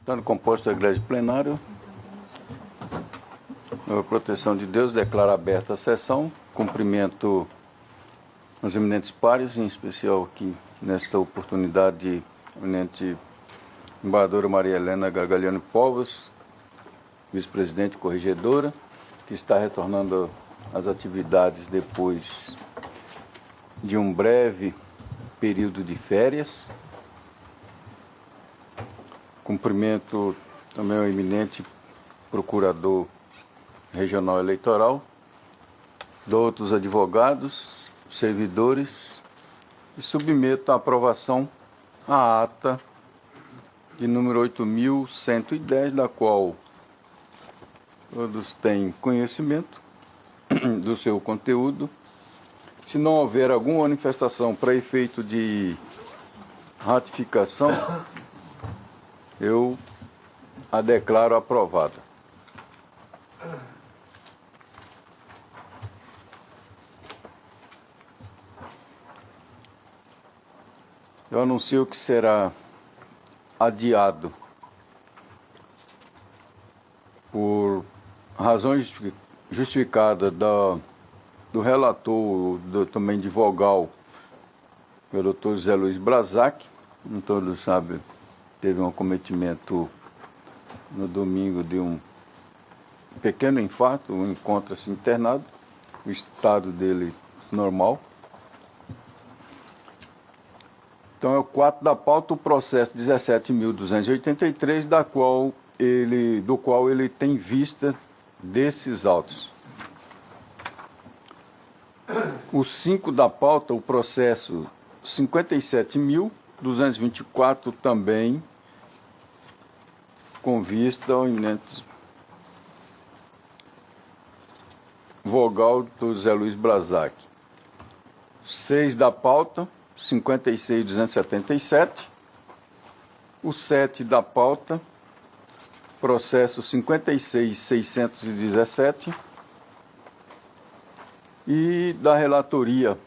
Estando composto o egrégio plenário, a proteção de Deus, declaro aberta a sessão. Cumprimento os eminentes pares, em especial aqui nesta oportunidade, a eminente embaixadora Maria Helena Gargalhano Povas, vice-presidente corregedora, que está retornando às atividades depois de um breve período de férias. Cumprimento também o eminente procurador regional eleitoral, outros advogados, servidores, e submeto à aprovação a ata de número 8.110, da qual todos têm conhecimento do seu conteúdo. Se não houver alguma manifestação para efeito de ratificação, eu a declaro aprovada. Eu anuncio que será adiado por razões justificadas do relator, também de vogal, o doutor José Luiz Brazac. Como todos sabem, teve um acometimento no domingo de um pequeno infarto, encontra-se internado, o estado dele normal. Então é o 4 da pauta, o processo 17.283, do qual ele tem vista desses autos. O 5 da pauta, o processo 57.224, também com vista ao eminente vogal do Zé Luiz Brazac. 6 da pauta, 56.277. O 7 da pauta, processo 56.617. E da relatoria,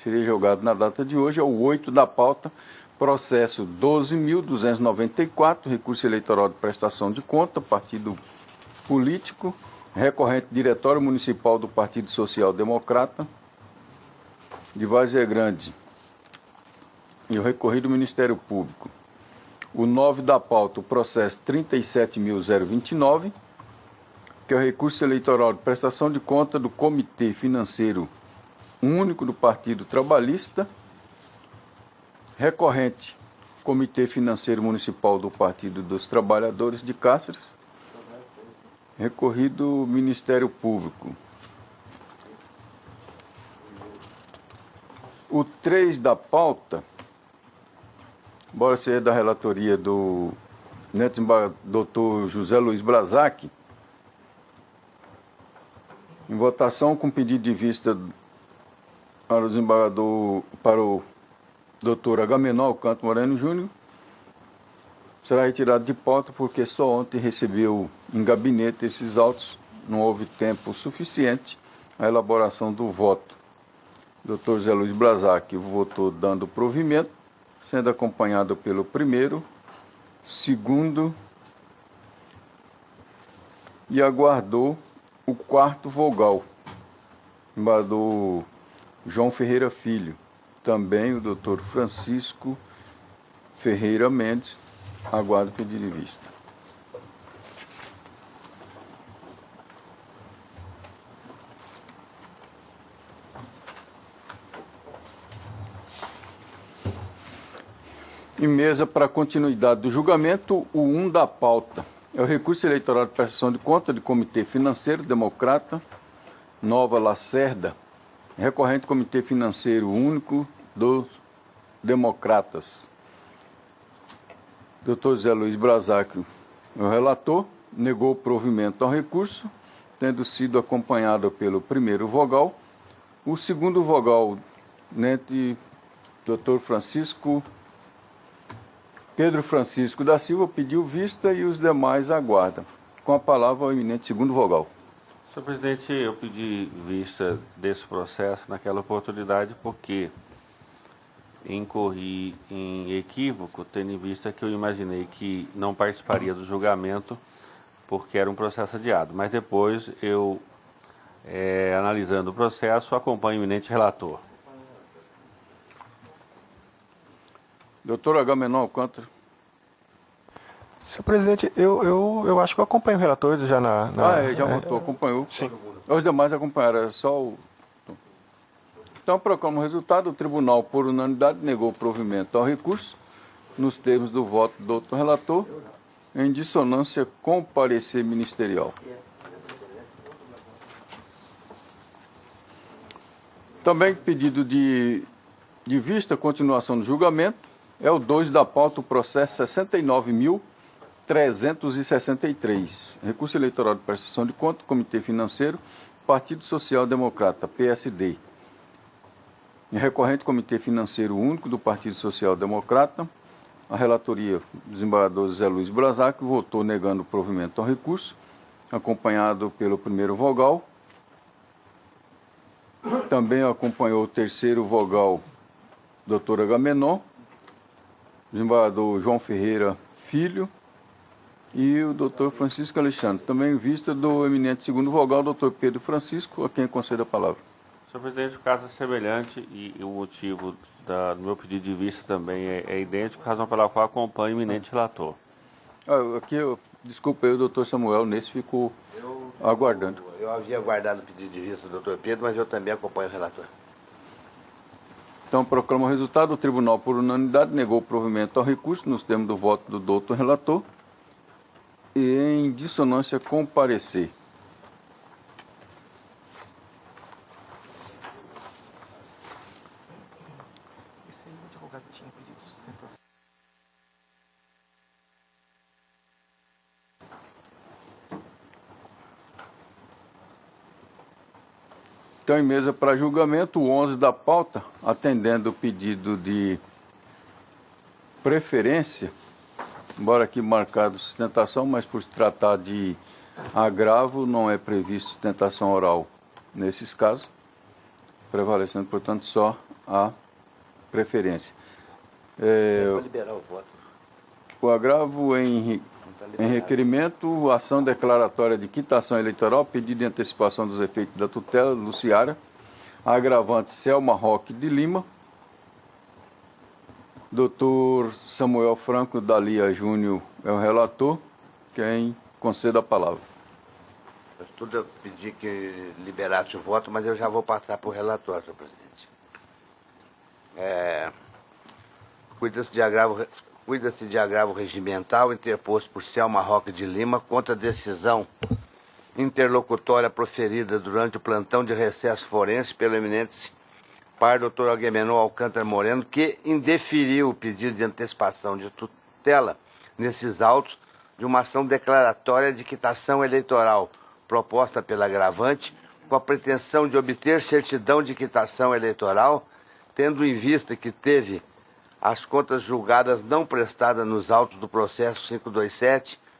seria julgado na data de hoje, é o 8 da pauta, processo 12.294, recurso eleitoral de prestação de conta, partido político, recorrente Diretório Municipal do Partido Social Democrata de Várzea Grande e o recorrido Ministério Público. O 9 da pauta, o processo 37.029, que é o recurso eleitoral de prestação de conta do Comitê Financeiro Único do Partido Trabalhista, recorrente Comitê Financeiro Municipal do Partido dos Trabalhadores de Cáceres, recorrido Ministério Público. O 3 da pauta, embora seja da relatoria do doutor José Luiz Brazac, em votação com pedido de vista para o desembargador, para o doutor Agamenon Alcântara Moreno Júnior, será retirado de pauta porque só ontem recebeu em gabinete esses autos, não houve tempo suficiente à elaboração do voto. O doutor José Luiz Brazac votou dando provimento, sendo acompanhado pelo primeiro, segundo e aguardou o 4º vogal, embaixador João Ferreira Filho. Também o doutor Francisco Ferreira Mendes aguarda o pedido de vista. Em mesa para continuidade do julgamento, o 1 da pauta é o recurso eleitoral de prestação de conta do Comitê Financeiro Democrata Nova Lacerda, recorrente Comitê Financeiro Único dos Democratas. Dr. Zé Luiz Brazac, o relator, negou o provimento ao recurso, tendo sido acompanhado pelo primeiro vogal. O segundo vogal, Dr. Pedro Francisco da Silva, pediu vista e os demais aguardam. Com a palavra, o eminente segundo vogal. Senhor presidente, eu pedi vista desse processo naquela oportunidade porque incorri em equívoco, tendo em vista que eu imaginei que não participaria do julgamento porque era um processo adiado. Mas depois eu, analisando o processo, acompanho o eminente relator. Doutor Agamenon Alcântara. Senhor presidente, eu acho que eu acompanho o relator já Já votou, acompanhou. Sim. Os demais acompanharam, é só o... Então, proclamo o resultado. O tribunal, por unanimidade, negou o provimento ao recurso, nos termos do voto do doutor relator, em dissonância com o parecer ministerial. Também pedido de vista, continuação do julgamento, é o 2 da pauta, o processo 69.363. Recurso eleitoral de prestação de conta, Comitê Financeiro, Partido Social Democrata, PSD. Recorrente Comitê Financeiro Único do Partido Social Democrata, a relatoria do desembargador Zé Luiz Brasac votou negando o provimento ao recurso, acompanhado pelo primeiro vogal. Também acompanhou o terceiro vogal, doutor Agamenon, desembargador João Ferreira Filho e o doutor Francisco Alexandre. Também em vista do eminente segundo vogal, doutor Pedro Francisco, a quem concedo a palavra. Senhor presidente, o caso é semelhante e o motivo do meu pedido de vista também é idêntico, razão pela qual acompanho o eminente relator. Desculpa aí, o doutor Samuel, nesse ficou aguardando. Eu havia aguardado o pedido de vista do doutor Pedro, mas eu também acompanho o relator. Então, proclamo o resultado. O tribunal, por unanimidade, negou o provimento ao recurso, nos termos do voto do doutor relator, e em dissonância com o parecer. Esse aí, o advogado tinha pedido sustentação. Então, em mesa para julgamento, o 11 da pauta, atendendo o pedido de preferência, embora aqui marcado sustentação, mas por se tratar de agravo, não é previsto sustentação oral nesses casos, prevalecendo, portanto, só a preferência. Para liberar o voto. O agravo em requerimento, ação declaratória de quitação eleitoral, pedido de antecipação dos efeitos da tutela, Luciara, agravante Selma Roque de Lima, doutor Samuel Franco Dalia Júnior é o relator, quem conceda a palavra. Tudo eu pedi que liberasse o voto, mas eu já vou passar para o relator, senhor presidente. Cuida-se de agravo regimental interposto por Selma Roque de Lima contra a decisão interlocutória proferida durante o plantão de recesso forense pelo eminente par doutor Agamenon Alcântara Moreno, que indeferiu o pedido de antecipação de tutela nesses autos de uma ação declaratória de quitação eleitoral proposta pela agravante com a pretensão de obter certidão de quitação eleitoral, tendo em vista que teve as contas julgadas não prestadas nos autos do processo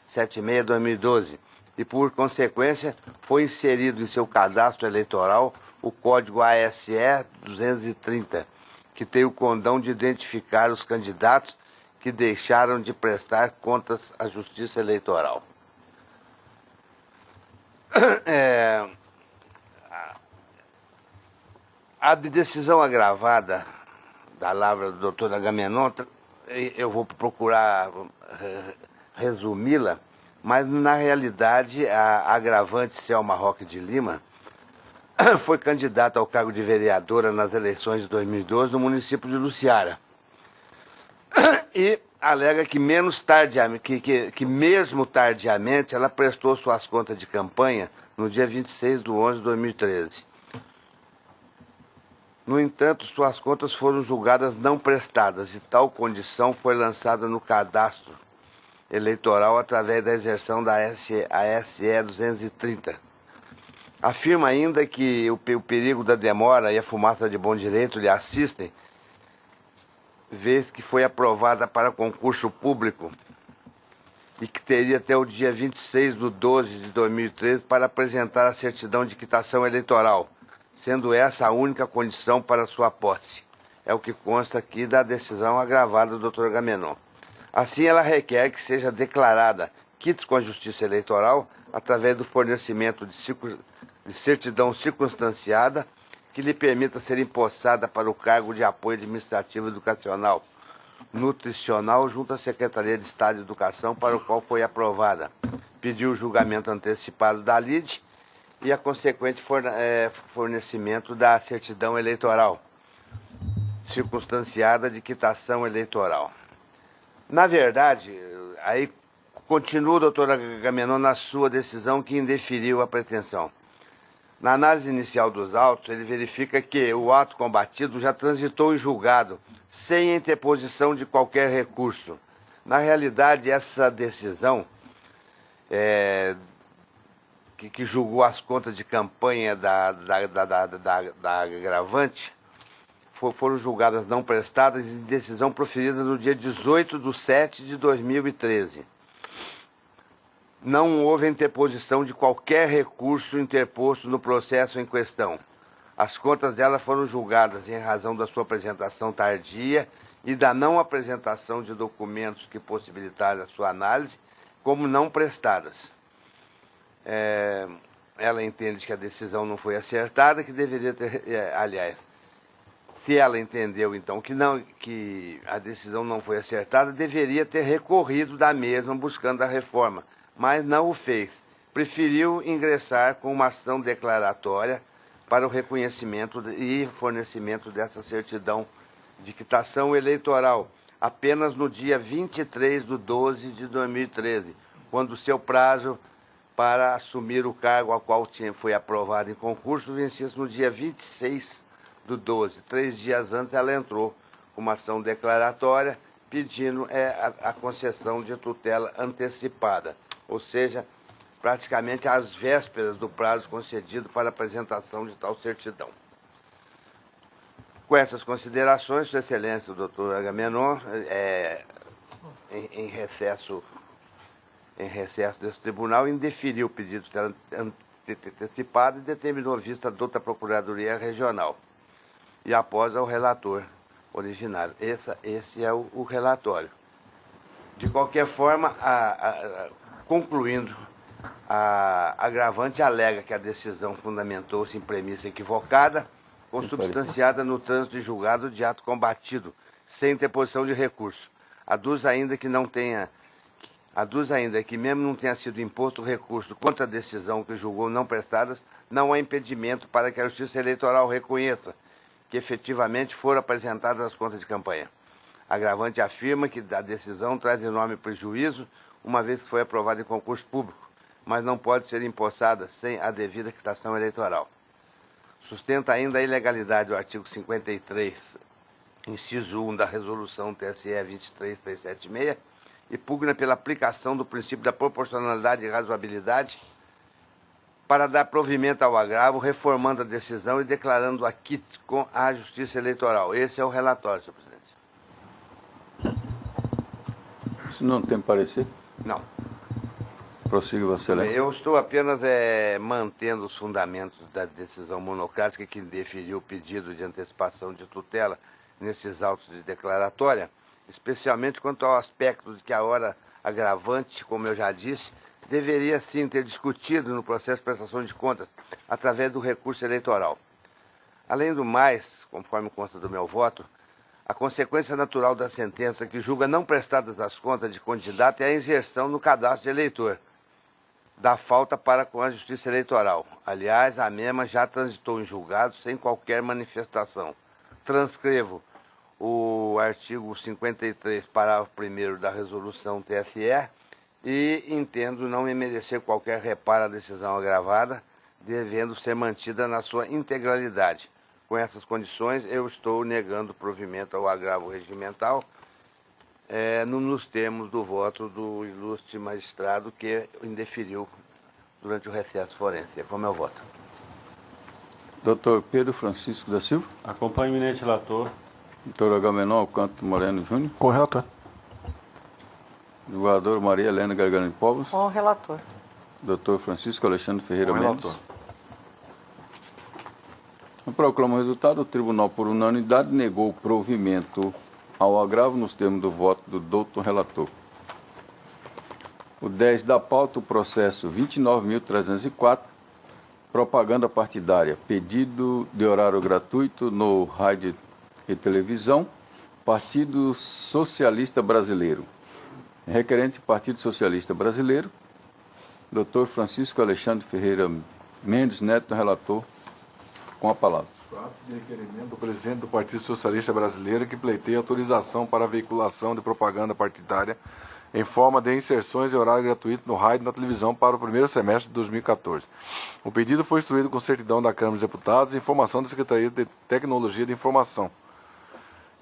527-76-2012 e, por consequência, foi inserido em seu cadastro eleitoral o código ASE 230, que tem o condão de identificar os candidatos que deixaram de prestar contas à Justiça Eleitoral. A decisão agravada da lavra do doutor Agamenon, eu vou procurar resumi-la, mas na realidade a agravante Selma Roque de Lima foi candidata ao cargo de vereadora nas eleições de 2012 no município de Luciara. E alega que mesmo tardiamente ela prestou suas contas de campanha no dia 26/11/2013. No entanto, suas contas foram julgadas não prestadas e tal condição foi lançada no cadastro eleitoral através da exerção da ASE 230. Afirma ainda que o perigo da demora e a fumaça de bom direito lhe assistem, vez que foi aprovada para concurso público e que teria até o dia 26/12/2013 para apresentar a certidão de quitação eleitoral, sendo essa a única condição para sua posse. É o que consta aqui da decisão agravada do doutor Agamenon. Assim, ela requer que seja declarada quites com a Justiça Eleitoral através do fornecimento de certidão circunstanciada que lhe permita ser empossada para o cargo de apoio administrativo educacional nutricional junto à Secretaria de Estado de Educação, para o qual foi aprovada. Pediu o julgamento antecipado da lide e a consequente fornecimento da certidão eleitoral circunstanciada de quitação eleitoral. Na verdade, aí continua o doutor Agamenon na sua decisão que indeferiu a pretensão. Na análise inicial dos autos, ele verifica que o ato combatido já transitou em julgado, sem interposição de qualquer recurso. Na realidade, essa decisão, que julgou as contas de campanha da agravante, foram julgadas não prestadas em decisão proferida no dia 18/7/2013. Não houve interposição de qualquer recurso interposto no processo em questão. As contas dela foram julgadas em razão da sua apresentação tardia e da não apresentação de documentos que possibilitaram a sua análise como não prestadas. Ela entende que a decisão não foi acertada, que deveria ter... aliás, se ela entendeu, então, que a decisão não foi acertada, deveria ter recorrido da mesma buscando a reforma, mas não o fez. Preferiu ingressar com uma ação declaratória para o reconhecimento e fornecimento dessa certidão de quitação eleitoral, apenas no dia 23/12/2013, quando o seu prazo para assumir o cargo ao qual foi aprovado em concurso vencia-se no dia 26/12. 3 dias antes ela entrou com uma ação declaratória pedindo a concessão de tutela antecipada, ou seja, praticamente às vésperas do prazo concedido para apresentação de tal certidão. Com essas considerações, Sua Excelência, o doutor Agamenon, em recesso desse tribunal, indeferiu o pedido de tutela antecipada e determinou vista douta Procuradoria Regional e após ao relator originário. Esse é o relatório. De qualquer forma, concluindo, a agravante alega que a decisão fundamentou-se em premissa equivocada, consubstanciada no trânsito de julgado de ato combatido, sem interposição de recurso. Aduz ainda que mesmo não tenha sido imposto recurso contra a decisão que julgou não prestadas, não há impedimento para que a Justiça Eleitoral reconheça que efetivamente foram apresentadas as contas de campanha. A agravante afirma que a decisão traz enorme prejuízo, uma vez que foi aprovada em concurso público, mas não pode ser empossada sem a devida quitação eleitoral. Sustenta ainda a ilegalidade do artigo 53, inciso 1 da Resolução TSE 23376, e pugna pela aplicação do princípio da proporcionalidade e razoabilidade para dar provimento ao agravo, reformando a decisão e declarando a quite com a Justiça Eleitoral. Esse é o relatório, senhor presidente. Se não tem parecer? Não. Prossiga, Vossa Excelência. Eu estou apenas mantendo os fundamentos da decisão monocrática que deferiu o pedido de antecipação de tutela nesses autos de declaratória, especialmente quanto ao aspecto de que a hora agravante, como eu já disse, deveria sim ter discutido no processo de prestação de contas através do recurso eleitoral. Além do mais, conforme consta do meu voto, a consequência natural da sentença que julga não prestadas as contas de candidato é a inserção no cadastro de eleitor da falta para com a Justiça Eleitoral. Aliás, a mesma já transitou em julgado sem qualquer manifestação. Transcrevo o artigo 53, parágrafo 1º da Resolução TSE e entendo não merecer qualquer reparo à decisão agravada, devendo ser mantida na sua integralidade. Com essas condições, eu estou negando provimento ao agravo regimental, nos termos do voto do ilustre magistrado que indeferiu durante o recesso forense. É como eu voto. Doutor Pedro Francisco da Silva. Acompanhe o eminente relator. Doutor Agamenon Alcântara Moreno Júnior. Com o relator. Jogador Maria Helena Gargano de Povos. Com o relator. Doutor Francisco Alexandre Ferreira Com o Mendes. relator. Proclamo o resultado. O tribunal, por unanimidade, negou o provimento ao agravo nos termos do voto do doutor relator. O 10 da pauta, o processo 29.304, propaganda partidária, pedido de horário gratuito no rádio e televisão, Partido Socialista Brasileiro. Requerente Partido Socialista Brasileiro, Dr. Francisco Alexandre Ferreira Mendes Neto, relator, com a palavra. Trata-se de requerimento do presidente do Partido Socialista Brasileiro que pleiteia autorização para a veiculação de propaganda partidária em forma de inserções e horário gratuito no rádio e na televisão para o primeiro semestre de 2014. O pedido foi instruído com certidão da Câmara dos Deputados e informação da Secretaria de Tecnologia de Informação,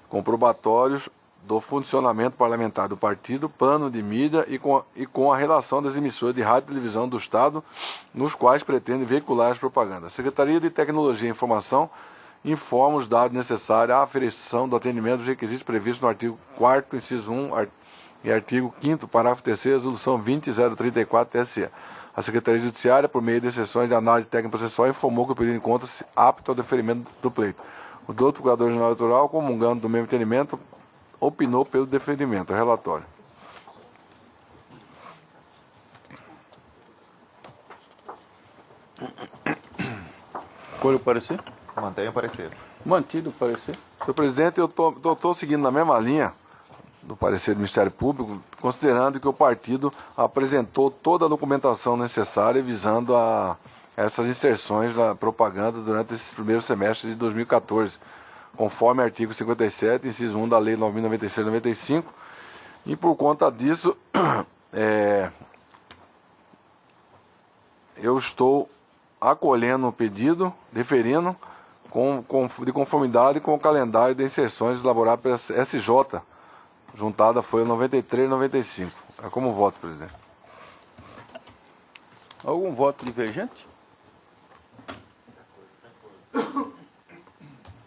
comprobatórios do funcionamento parlamentar do partido, plano de mídia e com a relação das emissoras de rádio e televisão do Estado, nos quais pretende veicular as propagandas. A Secretaria de Tecnologia e Informação informa os dados necessários à aferição do atendimento dos requisitos previstos no artigo 4º, inciso 1 e artigo 5º, parágrafo 3º, resolução 20.034-TSE. A Secretaria Judiciária, por meio de sessões de análise técnico-processual, informou que o pedido encontra-se apto ao deferimento do pleito. O doutor Procurador-Geral Eleitoral, comungando do mesmo entendimento, opinou pelo deferimento. Relatório. Qual é o parecer? Mantenha o parecer. Mantido o parecer. Senhor presidente, eu estou seguindo na mesma linha do parecer do Ministério Público, considerando que o partido apresentou toda a documentação necessária visando a essas inserções da propaganda durante esses primeiros semestres de 2014, conforme o artigo 57, inciso 1 da Lei 9.096/95, e por conta disso, eu estou acolhendo o pedido, deferindo, de conformidade com o calendário de inserções elaborado pela SJ, juntada foi o 93 e 95. É como voto, presidente. Algum voto divergente?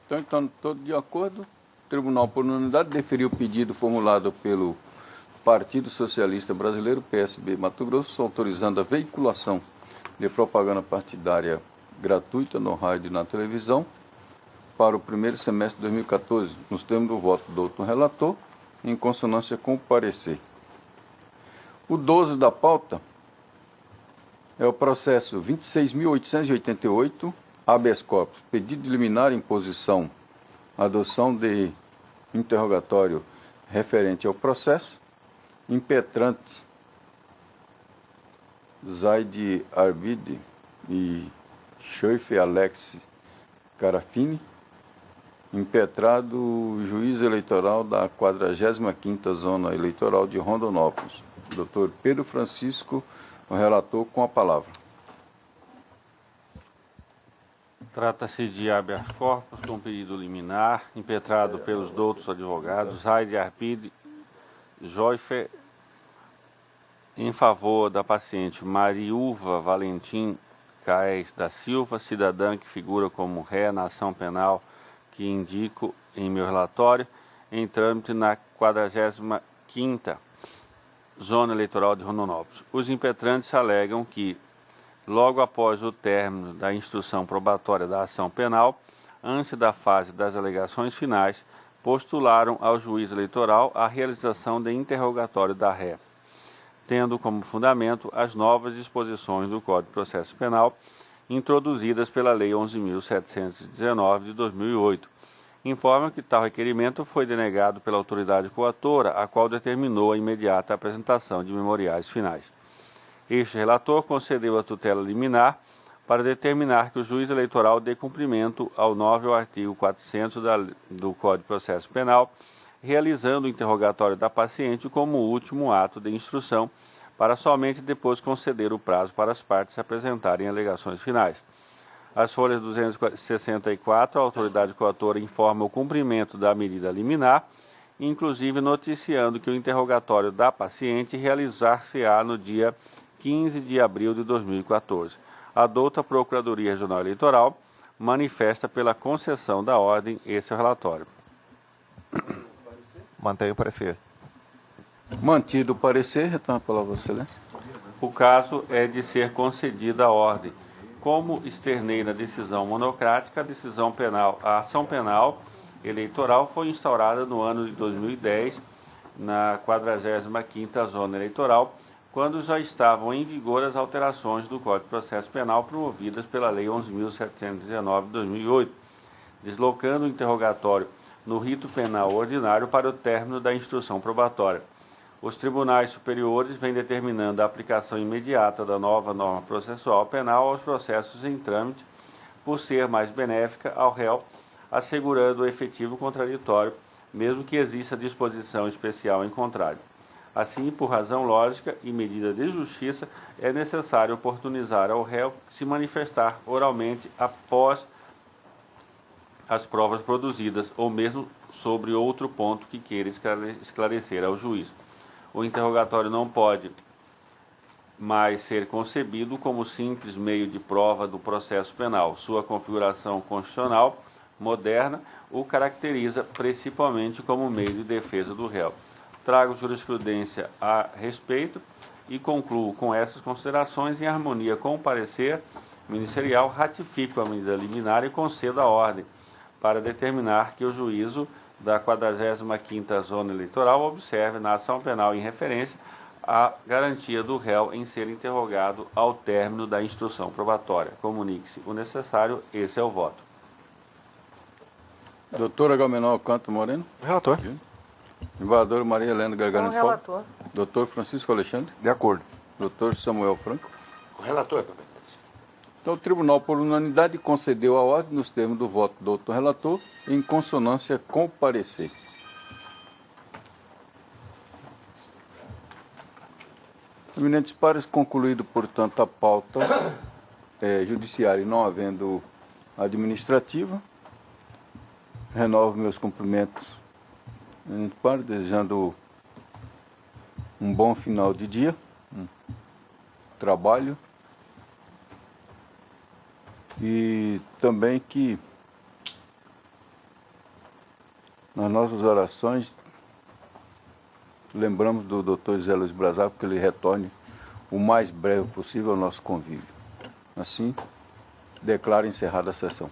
Então, todos de acordo. O Tribunal, por unanimidade, deferiu o pedido formulado pelo Partido Socialista Brasileiro, PSB Mato Grosso, autorizando a veiculação de propaganda partidária gratuita no rádio e na televisão para o primeiro semestre de 2014, nos termos do voto do doutor relator, em consonância com o parecer. O 12 da pauta é o processo 26.888, habeas corpus, pedido de liminar imposição, adoção de interrogatório referente ao processo, impetrantes Zaid Arbide e Shoif Alex Carafini, impetrado juiz eleitoral da 45ª Zona Eleitoral de Rondonópolis, Dr. Pedro Francisco, o relator, com a palavra. Trata-se de habeas corpus com pedido liminar, impetrado pelos doutos advogados Zaid Arbide e Joifer, em favor da paciente Mariúva Valentim Caes da Silva, cidadã que figura como ré na ação penal que indico em meu relatório, em trâmite na 45ª Zona Eleitoral de Rondonópolis. Os impetrantes alegam que, logo após o término da instrução probatória da ação penal, antes da fase das alegações finais, postularam ao juiz eleitoral a realização de interrogatório da ré, tendo como fundamento as novas disposições do Código de Processo Penal, introduzidas pela Lei 11.719 de 2008. Informa que tal requerimento foi denegado pela autoridade coautora, a qual determinou a imediata apresentação de memoriais finais. Este relator concedeu a tutela liminar para determinar que o juiz eleitoral dê cumprimento ao novo artigo 400 do Código de Processo Penal, realizando o interrogatório da paciente como último ato de instrução, para somente depois conceder o prazo para as partes apresentarem alegações finais. As folhas 264, a autoridade coautora informa o cumprimento da medida liminar, inclusive noticiando que o interrogatório da paciente realizar-se-á no dia 15 de abril de 2014. A douta Procuradoria Regional Eleitoral manifesta pela concessão da ordem. Esse é o relatório. Mantenha o parecer. Mantido o parecer, retorno a palavra, Vossa Excelência. O caso é de ser concedida a ordem, Como externei na decisão monocrática, a ação penal eleitoral foi instaurada no ano de 2010, na 45ª Zona Eleitoral, quando já estavam em vigor as alterações do Código de Processo Penal promovidas pela Lei 11.719 de 2008, deslocando o interrogatório no rito penal ordinário para o término da instrução probatória. Os tribunais superiores vêm determinando a aplicação imediata da nova norma processual penal aos processos em trâmite, por ser mais benéfica ao réu, assegurando o efetivo contraditório, mesmo que exista disposição especial em contrário. Assim, por razão lógica e medida de justiça, é necessário oportunizar ao réu se manifestar oralmente após as provas produzidas, ou mesmo sobre outro ponto que queira esclarecer ao juiz. O interrogatório não pode mais ser concebido como simples meio de prova do processo penal. Sua configuração constitucional moderna o caracteriza principalmente como meio de defesa do réu. Trago jurisprudência a respeito e concluo com essas considerações em harmonia com o parecer ministerial, ratifico a medida liminar e concedo a ordem para determinar que o juízo da 45ª Zona Eleitoral observe na ação penal em referência a garantia do réu em ser interrogado ao término da instrução probatória. Comunique-se o necessário, esse é o voto. Doutora Agamenon Alcântara Moreno. Relator. Embaixadora Maria Helena Gargano de Paula. Relator. Doutor Francisco Alexandre. De acordo. Doutor Samuel Franco. O relator também. Então, o tribunal, por unanimidade, concedeu a ordem nos termos do voto do doutor relator, em consonância com o parecer. Eminentes pares, concluído, portanto, a pauta judiciária e não havendo administrativa, renovo meus cumprimentos, eminentes pares, desejando um bom final de dia, trabalho, e também que nas nossas orações lembramos do Dr. Zé Luiz Brazar, que ele retorne o mais breve possível ao nosso convívio. Assim, declaro encerrada a sessão.